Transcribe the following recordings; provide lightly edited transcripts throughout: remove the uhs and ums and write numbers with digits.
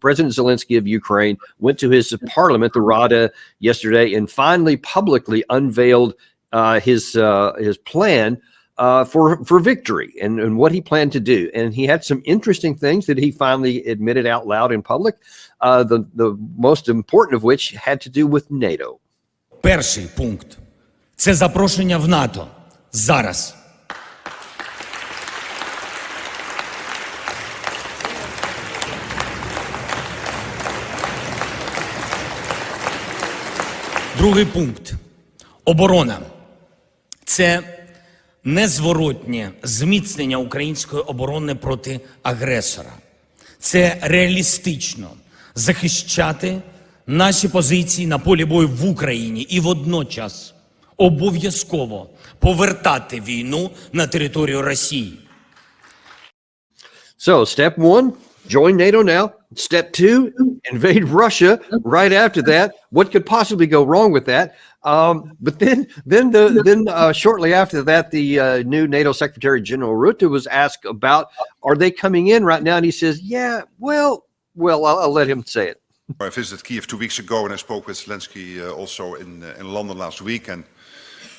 President Zelensky of Ukraine went to his parliament, the Rada, yesterday, and finally publicly unveiled his plan for victory and what he planned to do. And he had some interesting things that he finally admitted out loud in public, the most important of which had to do with NATO. Перший пункт – це запрошення в НАТО. Зараз. Другий пункт – оборона. Це незворотнє зміцнення української оборони проти агресора. Це реалістично захищати наші позиції на полі бою в Україні і водночас обов'язково повертати війну на територію Росії. So, step one, join NATO now. Step two, invade Russia right after that. What could possibly go wrong with that? But then shortly after that, the new NATO Secretary General Rutte was asked about, are they coming in right now? And he says, yeah, well, I'll let him say it. I visited Kiev 2 weeks ago, and I spoke with Zelensky also in London last week, and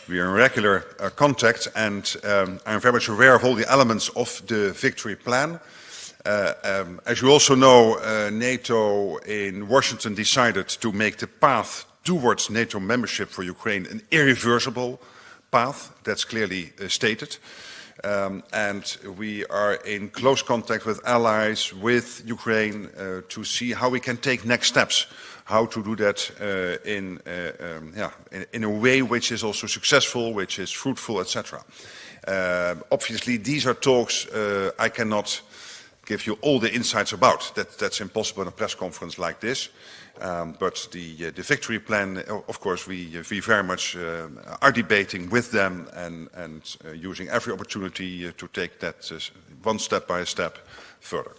we are in regular contact, and I'm very much aware of all the elements of the victory plan. As you also know, NATO in Washington decided to make the path towards NATO membership for Ukraine an irreversible path. That's clearly stated. And we are in close contact with allies, with Ukraine, to see how we can take next steps, how to do that in a way which is also successful, which is fruitful, etc. Obviously, these are talks I cannot give you all the insights about. That's impossible in a press conference like this. But the victory plan, of course, we very much are debating with them and using every opportunity to take that one step by step further.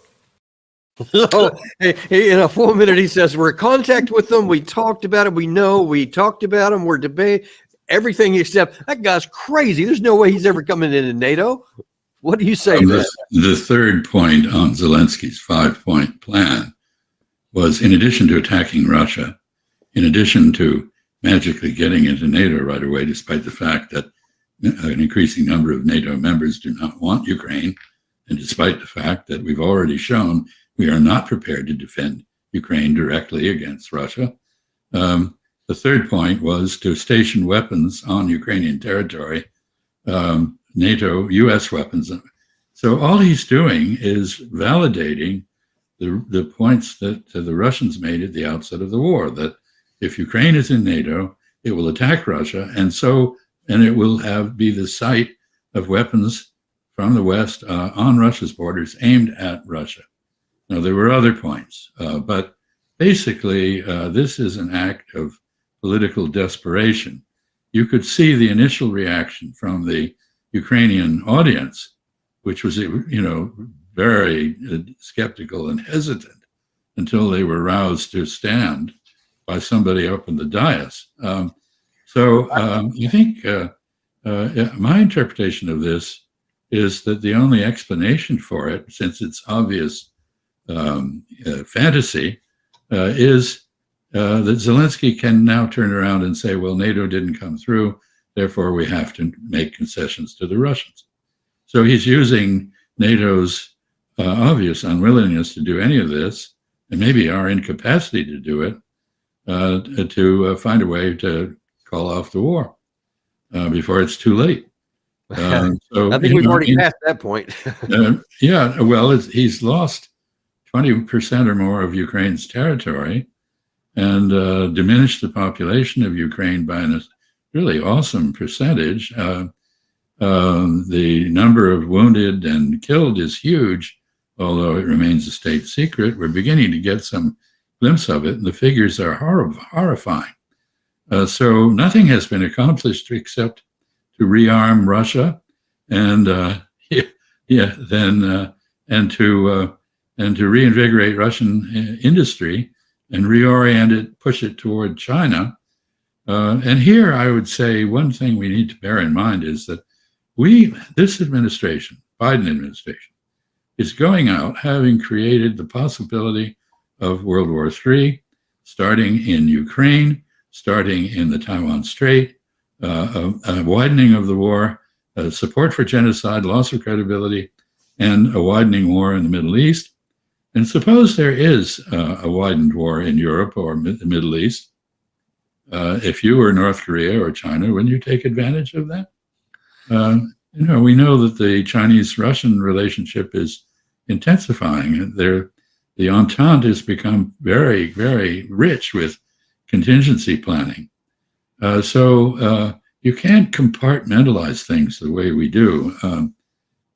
So, in a full minute, he says, we're in contact with them. We talked about it. We talked about them. We're debating everything except that guy's crazy. There's no way he's ever coming into NATO. What do you say to that? The third point on Zelensky's 5-point plan was, in addition to attacking Russia, in addition to magically getting into NATO right away, despite the fact that an increasing number of NATO members do not want Ukraine, and despite the fact that we've already shown we are not prepared to defend Ukraine directly against Russia, the third point was to station weapons on Ukrainian territory, NATO, U.S. weapons. So all he's doing is validating the points that the Russians made at the outset of the war, that if Ukraine is in NATO, it will attack Russia, and it will be the site of weapons from the West on Russia's borders aimed at Russia. Now, there were other points, but basically this is an act of political desperation. You could see the initial reaction from the Ukrainian audience, which was, very skeptical and hesitant until they were roused to stand by somebody up in the dais. I think my interpretation of this is that the only explanation for it, since it's obvious fantasy, is that Zelensky can now turn around and say, well, NATO didn't come through, therefore we have to make concessions to the Russians. So he's using NATO's obvious unwillingness to do any of this, and maybe our incapacity to do it, to find a way to call off the war before it's too late. So I think we've already passed that point. He's lost 20% or more of Ukraine's territory and diminished the population of Ukraine by a really awesome percentage. The number of wounded and killed is huge, although it remains a state secret. We're beginning to get some glimpse of it, and the figures are horrifying. So nothing has been accomplished except to rearm Russia and to reinvigorate Russian industry and reorient it, push it toward China. And here I would say one thing we need to bear in mind is that this administration, Biden administration, is going out having created the possibility of World War III, starting in Ukraine, starting in the Taiwan Strait, a widening of the war, support for genocide, loss of credibility, and a widening war in the Middle East. And suppose there is a widened war in Europe or the Middle East. If you were North Korea or China, wouldn't you take advantage of that? We know that the Chinese-Russian relationship is intensifying. The Entente has become very, very rich with contingency planning. So you can't compartmentalize things the way we do.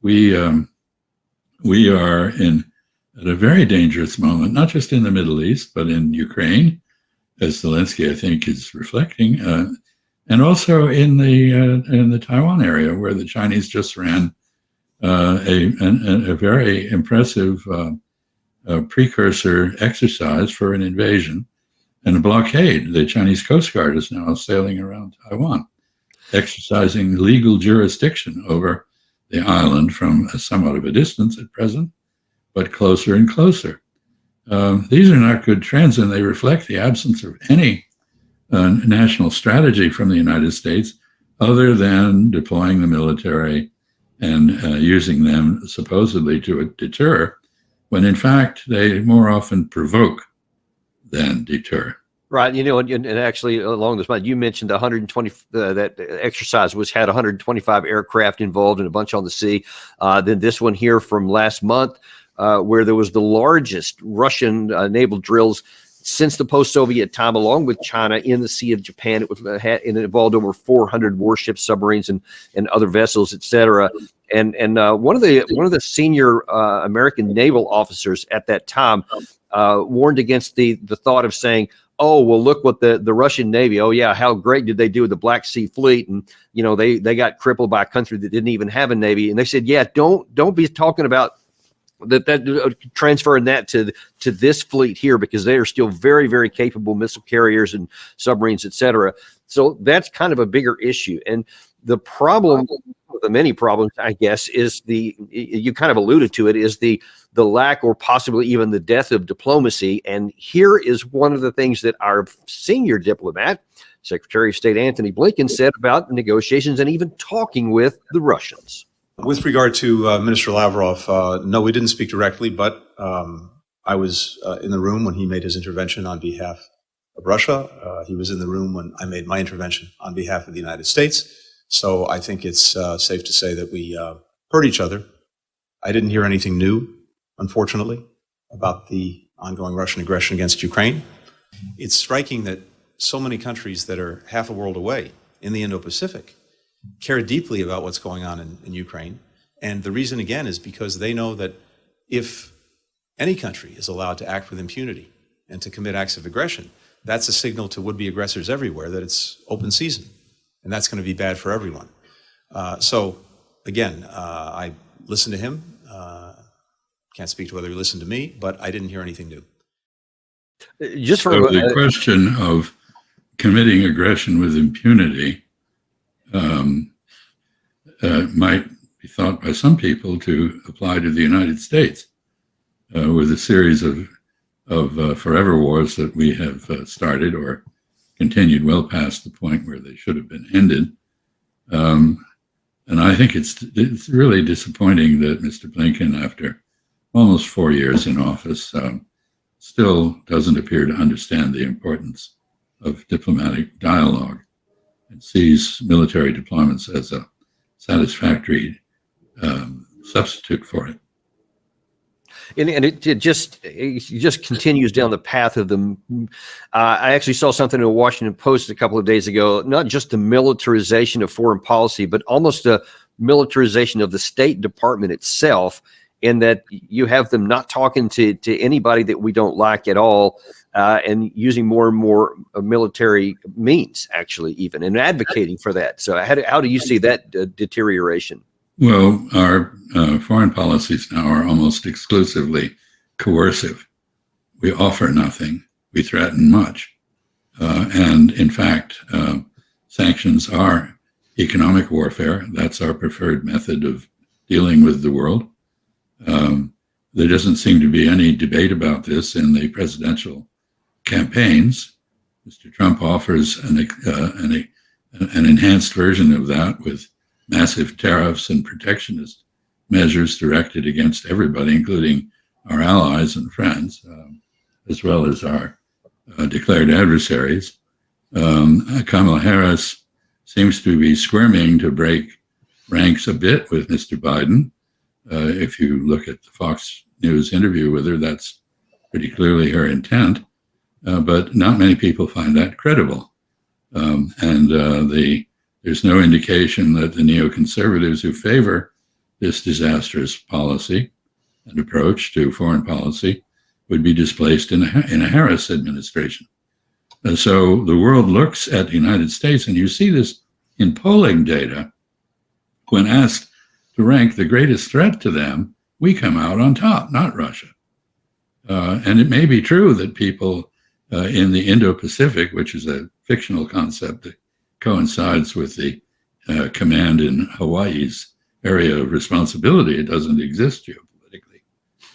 We are at a very dangerous moment, not just in the Middle East, but in Ukraine, as Zelensky, I think, is reflecting, and also in the Taiwan area, where the Chinese just ran a very impressive precursor exercise for an invasion and a blockade. The Chinese Coast Guard is now sailing around Taiwan, exercising legal jurisdiction over the island from somewhat of a distance at present, but closer and closer. These are not good trends, and they reflect the absence of any national strategy from the United States other than deploying the military and using them supposedly to deter, when in fact they more often provoke than deter. Right. And actually along this line, you mentioned 120, that exercise which had 125 aircraft involved and a bunch on the sea. Then this one here from last month, where there was the largest Russian naval drills since the post-Soviet time, along with China, in the Sea of Japan. It involved over 400 warships, submarines, and other vessels, etc. And one of the senior American naval officers at that time warned against the thought of saying, "Oh, well, look what the Russian Navy. Oh, yeah, how great did they do with the Black Sea Fleet?" And they got crippled by a country that didn't even have a navy. And they said, "Yeah, don't be talking about that transferring that to this fleet here, because they are still very, very capable missile carriers and submarines, etc." So that's kind of a bigger issue. And the problem, the many problems, I guess, is you kind of alluded to it, is the lack or possibly even the death of diplomacy. And here is one of the things that our senior diplomat, Secretary of State Antony Blinken, said about negotiations and even talking with the Russians. With regard to Minister Lavrov, no, we didn't speak directly, but I was in the room when he made his intervention on behalf of Russia. He was in the room when I made my intervention on behalf of the United States. So I think it's safe to say that we heard each other. I didn't hear anything new, unfortunately, about the ongoing Russian aggression against Ukraine. It's striking that so many countries that are half a world away in the Indo-Pacific care deeply about what's going on in Ukraine. And the reason, again, is because they know that if any country is allowed to act with impunity and to commit acts of aggression, that's a signal to would-be aggressors everywhere that it's open season. And that's going to be bad for everyone. So, again, I listened to him. Can't speak to whether he listened to me, but I didn't hear anything new. Just for the question of committing aggression with impunity might be thought by some people to apply to the United States, with a series of forever wars that we have started or continued well past the point where they should have been ended. And I think it's really disappointing that Mr. Blinken, after almost 4 years in office, still doesn't appear to understand the importance of diplomatic dialogue and sees military deployments as a satisfactory substitute for it. And it just continues down the path of them. I actually saw something in the Washington Post a couple of days ago, not just the militarization of foreign policy, but almost a militarization of the State Department itself, in that you have them not talking to anybody that we don't like at all, and using more and more military means, actually, even, and advocating for that. So how do you see that deterioration? Well, our foreign policies now are almost exclusively coercive. We offer nothing, we threaten much. And in fact, sanctions are economic warfare. That's our preferred method of dealing with the world. There doesn't seem to be any debate about this in the presidential campaigns. Mr. Trump offers an enhanced version of that with massive tariffs and protectionist measures directed against everybody, including our allies and friends, as well as our declared adversaries. Kamala Harris seems to be squirming to break ranks a bit with Mr. Biden. If you look at the Fox News interview with her, that's pretty clearly her intent. But not many people find that credible. There's no indication that the neoconservatives who favor this disastrous policy and approach to foreign policy would be displaced in a Harris administration. So the world looks at the United States, and you see this in polling data. When asked to rank the greatest threat to them, we come out on top, not Russia. And it may be true that people in the Indo-Pacific, which is a fictional concept that coincides with the command in Hawaii's area of responsibility, it doesn't exist geopolitically.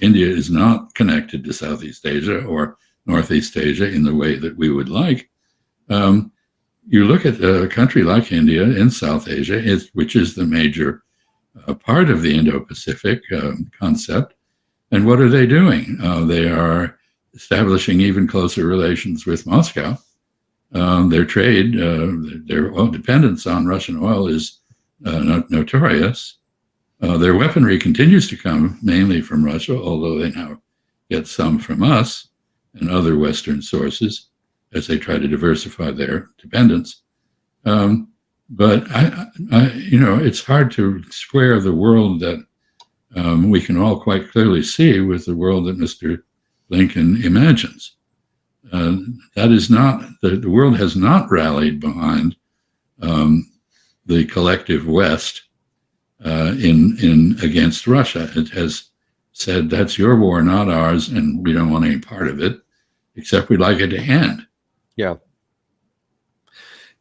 India is not connected to Southeast Asia or Northeast Asia in the way that we would like. You look at a country like India in South Asia, which is the major part of the Indo-Pacific concept. And what are they doing? They are establishing even closer relations with Moscow. Their trade, their dependence on Russian oil is notorious. Their weaponry continues to come mainly from Russia, although they now get some from us and other Western sources as they try to diversify their dependence. But it's hard to square the world that we can all quite clearly see with the world that Mr. Lincoln imagines. That is not, the world has not rallied behind the collective West in against Russia. It has said, that's your war, not ours, and we don't want any part of it, except we'd like it to end. Yeah.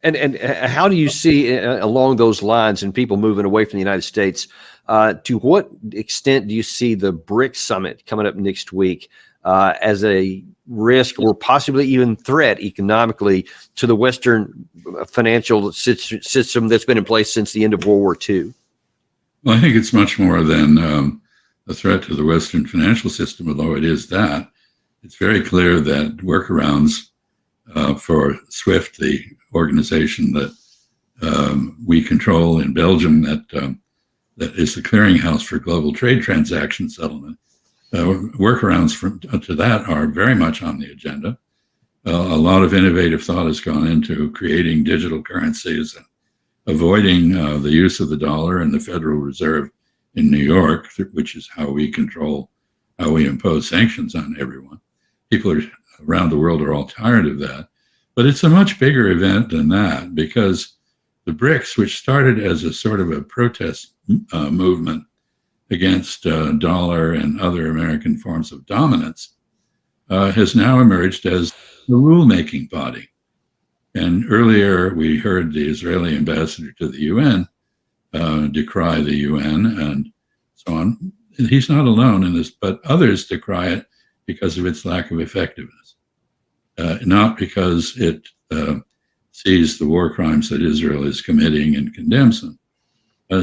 And how do you see along those lines and people moving away from the United States, to what extent do you see the BRICS summit coming up next week as a risk or possibly even threat economically to the Western financial system that's been in place since the end of World War II? Well, I think it's much more than a threat to the Western financial system, although it is that. It's very clear that workarounds for SWIFT, the organization that we control in Belgium, that is the clearinghouse for global trade transaction settlement. Workarounds to that are very much on the agenda. A lot of innovative thought has gone into creating digital currencies and avoiding the use of the dollar and the Federal Reserve in New York, which is how we impose sanctions on everyone. People around the world are all tired of that. But it's a much bigger event than that, because the BRICS, which started as a sort of a protest movement against dollar and other American forms of dominance, has now emerged as the rule-making body. And earlier we heard the Israeli ambassador to the UN decry the UN and so on. And he's not alone in this, but others decry it because of its lack of effectiveness, not because it sees the war crimes that Israel is committing and condemns them.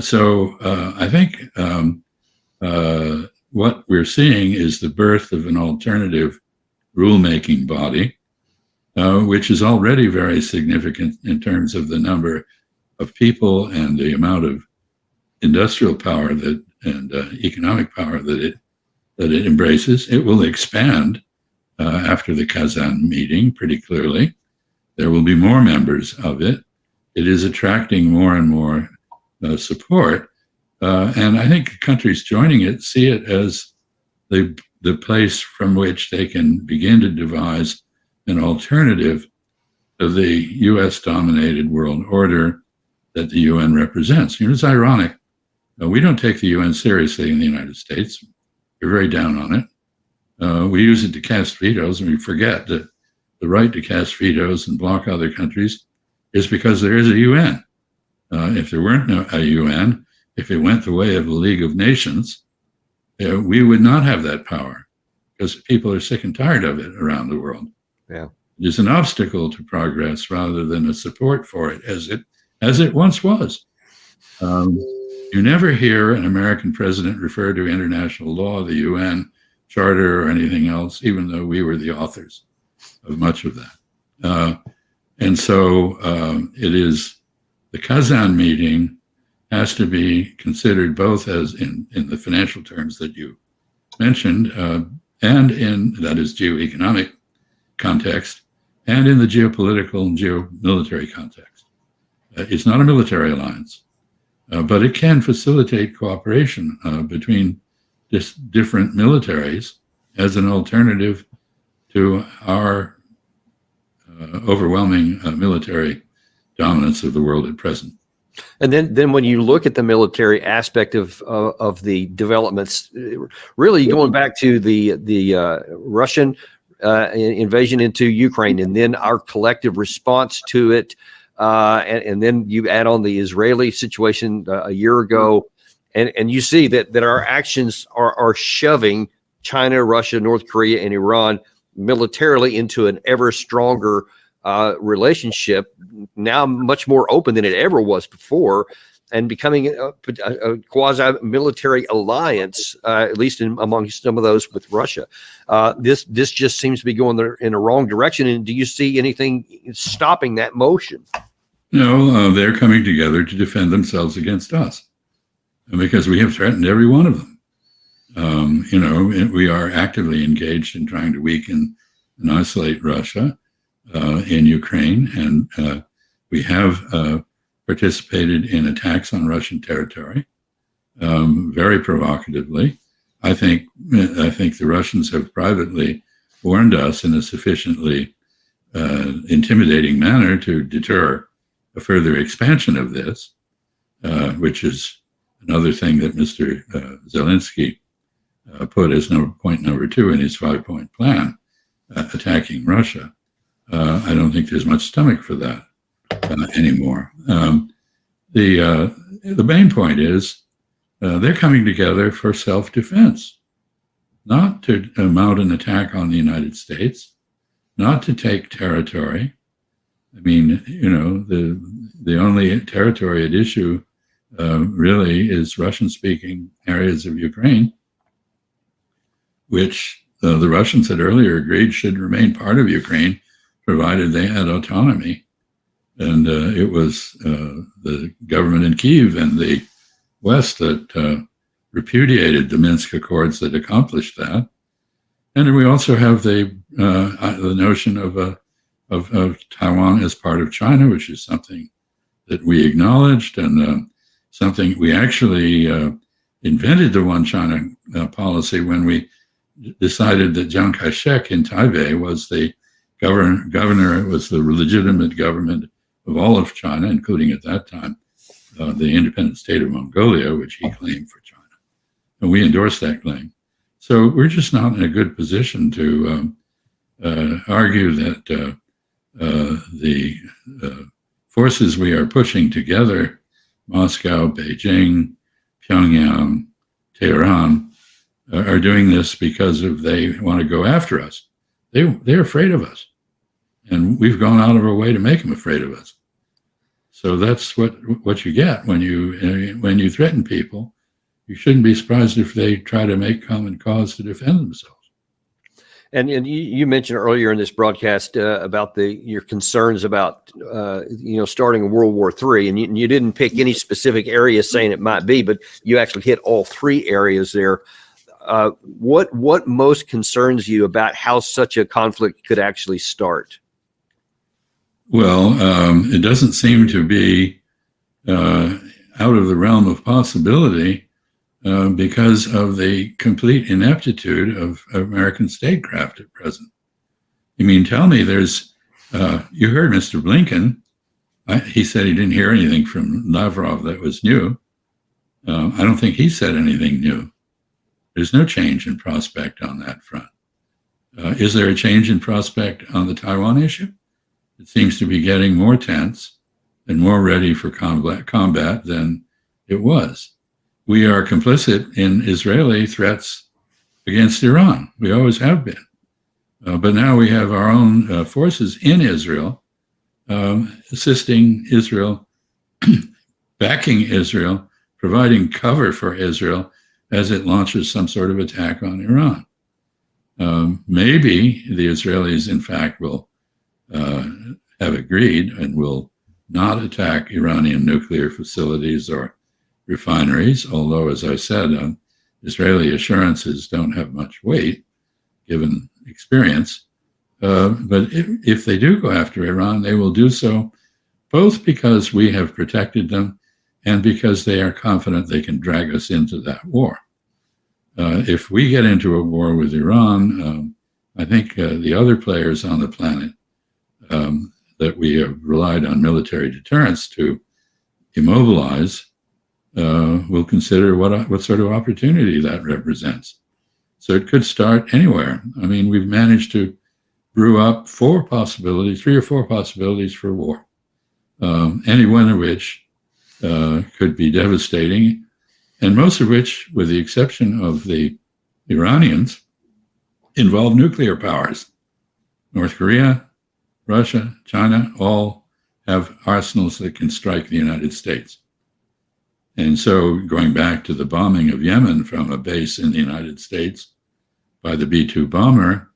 So I think what we're seeing is the birth of an alternative rulemaking body, which is already very significant in terms of the number of people and the amount of industrial power and economic power that it embraces. It will expand after the Kazan meeting pretty clearly. There will be more members of it. It is attracting more and more support. And I think countries joining it see it as the place from which they can begin to devise an alternative to the US-dominated world order that the UN represents. It's ironic. We don't take the UN seriously in the United States. We're very down on it. We use it to cast vetoes, and we forget that the right to cast vetoes and block other countries is because there is a UN. If there weren't a UN, if it went the way of the League of Nations, we would not have that power because people are sick and tired of it around the world. Yeah. It is an obstacle to progress rather than a support for it, as it once was. You never hear an American president refer to international law, the UN Charter, or anything else, even though we were the authors of much of that. And so it is the Kazan meeting has to be considered both as in the financial terms that you mentioned, and in, that is, geoeconomic context, and in the geopolitical and geomilitary context. It's not a military alliance, but it can facilitate cooperation between different militaries as an alternative to our overwhelming military dominance of the world at present. And then when you look at the military aspect of the developments, really going back to the Russian invasion into Ukraine, and then our collective response to it, and then you add on the Israeli situation a year ago, and you see that our actions are shoving China, Russia, North Korea, and Iran militarily into an ever stronger relationship, now much more open than it ever was before, and becoming a quasi-military alliance, at least among some of those with Russia. This just seems to be going in the wrong direction. And do you see anything stopping that motion? No, they're coming together to defend themselves against us, because we have threatened every one of them. We are actively engaged in trying to weaken and isolate Russia in Ukraine, and we have participated in attacks on Russian territory very provocatively. I think the Russians have privately warned us in a sufficiently intimidating manner to deter a further expansion of this, which is another thing that Mr. Zelensky put as point number 2 in his 5-point plan, attacking Russia. I don't think there's much stomach for that anymore. The main point is they're coming together for self-defense, not to mount an attack on the United States, not to take territory. I mean, the only territory at issue really is Russian-speaking areas of Ukraine, which the Russians had earlier agreed should remain part of Ukraine, provided they had autonomy. And it was the government in Kyiv and the West that repudiated the Minsk Accords that accomplished that. And we also have the notion of Taiwan as part of China, which is something that we acknowledged, and something we actually invented the One China policy when we decided that Chiang Kai-shek in Taipei was the governor, was the legitimate government of all of China, including at that time the independent state of Mongolia, which he claimed for China. And we endorsed that claim. So we're just not in a good position to argue that the forces we are pushing together, Moscow, Beijing, Pyongyang, Tehran, are doing this because they want to go after us. They're afraid of us, and we've gone out of our way to make them afraid of us. So that's what you get when you threaten people. You shouldn't be surprised if they try to make common cause to defend themselves. And you mentioned earlier in this broadcast about your concerns about starting a World War III, and you didn't pick any specific area saying it might be, but you actually hit all 3 areas there. What most concerns you about how such a conflict could actually start? Well, it doesn't seem to be out of the realm of possibility because of the complete ineptitude of American statecraft at present. You mean, tell me you heard Mr. Blinken, he said he didn't hear anything from Lavrov that was new. I don't think he said anything new. There's no change in prospect on that front. Is there a change in prospect on the Taiwan issue? It seems to be getting more tense and more ready for combat than it was. we are complicit in Israeli threats against Iran. We always have been. But now we have our own forces in Israel assisting Israel, backing Israel, providing cover for Israel as it launches some sort of attack on Iran. Maybe the Israelis, in fact, will have agreed and will not attack Iranian nuclear facilities or refineries, although, as I said, Israeli assurances don't have much weight, given experience. But if they do go after Iran, they will do so both because we have protected them and because they are confident they can drag us into that war. If we get into a war with Iran, I think the other players on the planet that we have relied on military deterrence to immobilize will consider what sort of opportunity that represents. So it could start anywhere. I mean, we've managed to brew up three or four possibilities for war, any one of which could be devastating, and most of which, with the exception of the Iranians, involve nuclear powers. North Korea, Russia, China, all have arsenals that can strike the United States. And so going back to the bombing of Yemen from a base in the United States by the B-2 bomber,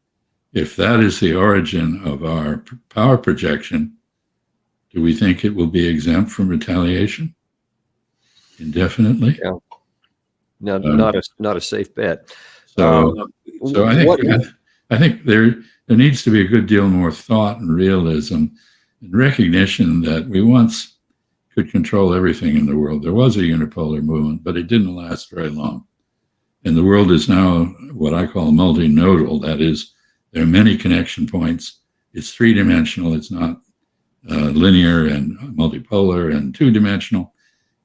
if that is the origin of our power projection, do we think it will be exempt from retaliation indefinitely? Yeah. No, not a safe bet. So I think there needs to be a good deal more thought and realism and recognition that we once could control everything in the world. There was a unipolar movement, but it didn't last very long. And the world is now what I call multinodal. That is, there are many connection points. It's three-dimensional. It's not linear and multipolar and two-dimensional.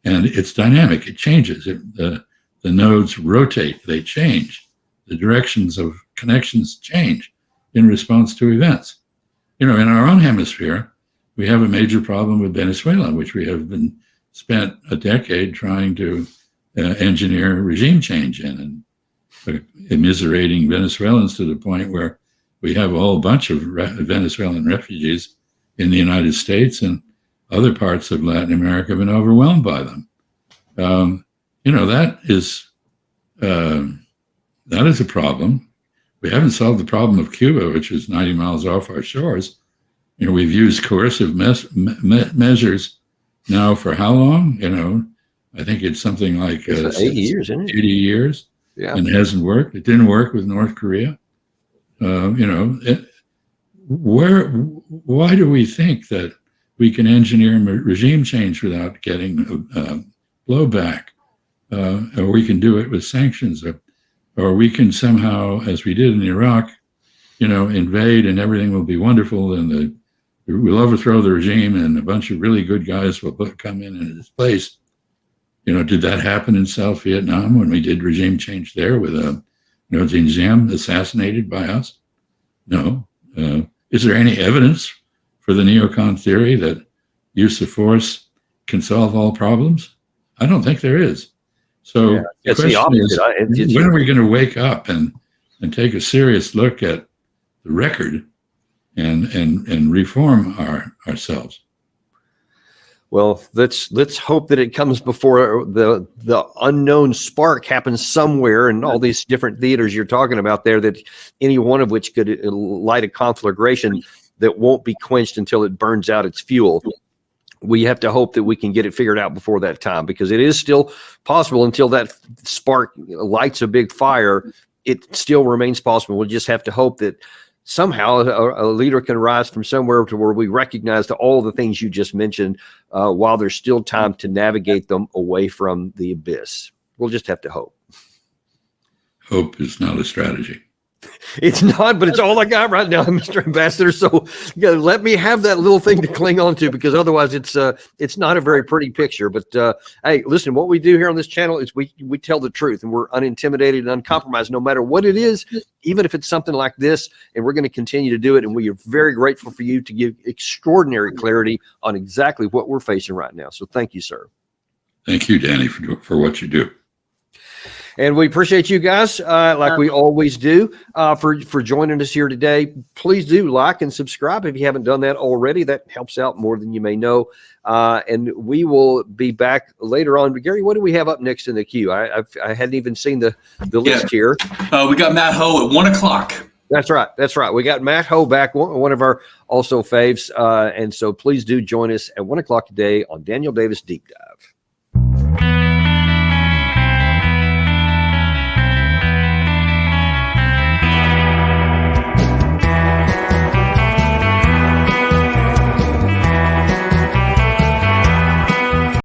And it's dynamic. It changes. The nodes rotate. They change. The directions of connections change in response to events. In our own hemisphere, we have a major problem with Venezuela, which we have spent a decade trying to engineer regime change in, and immiserating Venezuelans to the point where we have a whole bunch of Venezuelan refugees in the United States, and other parts of Latin America have been overwhelmed by them. That is a problem. We haven't solved the problem of Cuba, which is 90 miles off our shores. We've used coercive measures now for how long? I think it's something like 80 years, isn't it? 80 years, yeah. And it hasn't worked. It didn't work with North Korea. Why do we think that we can engineer regime change without getting blowback? Or we can do it with sanctions, or we can somehow, as we did in Iraq, invade and everything will be wonderful and we'll overthrow the regime and a bunch of really good guys will come in its place. Did that happen in South Vietnam when we did regime change there with Ngo Dinh Diem assassinated by us? No. Is there any evidence for the neocon theory that use of force can solve all problems? I don't think there is. So the question is, when are we going to wake up and take a serious look at the record and reform ourselves? Well, let's hope that it comes before the unknown spark happens somewhere in all these different theaters you're talking about there, that any one of which could light a conflagration that won't be quenched until it burns out its fuel. We have to hope that we can get it figured out before that time, because it is still possible. Until that spark lights a big fire, it still remains possible. We'll just have to hope that somehow a leader can rise from somewhere to where we recognize all the things you just mentioned while there's still time to navigate them away from the abyss. We'll just have to hope. Hope is not a strategy. It's not, but it's all I got right now, Mr. Ambassador. So let me have that little thing to cling on to, because otherwise it's not a very pretty picture. But hey, listen, what we do here on this channel is we tell the truth, and we're unintimidated and uncompromised, no matter what it is, even if it's something like this. And we're going to continue to do it. And we are very grateful for you to give extraordinary clarity on exactly what we're facing right now. So thank you, sir. Thank you, Danny, for what you do. And we appreciate you guys, like we always do, for joining us here today. Please do like and subscribe if you haven't done that already. That helps out more than you may know. And we will be back later on. But Gary, what do we have up next in the queue? I hadn't even seen the list here. We got Matt Ho at 1 o'clock. That's right. That's right. We got Matt Ho back, one of our also faves. And so please do join us at 1 o'clock today on Daniel Davis Deep Dive.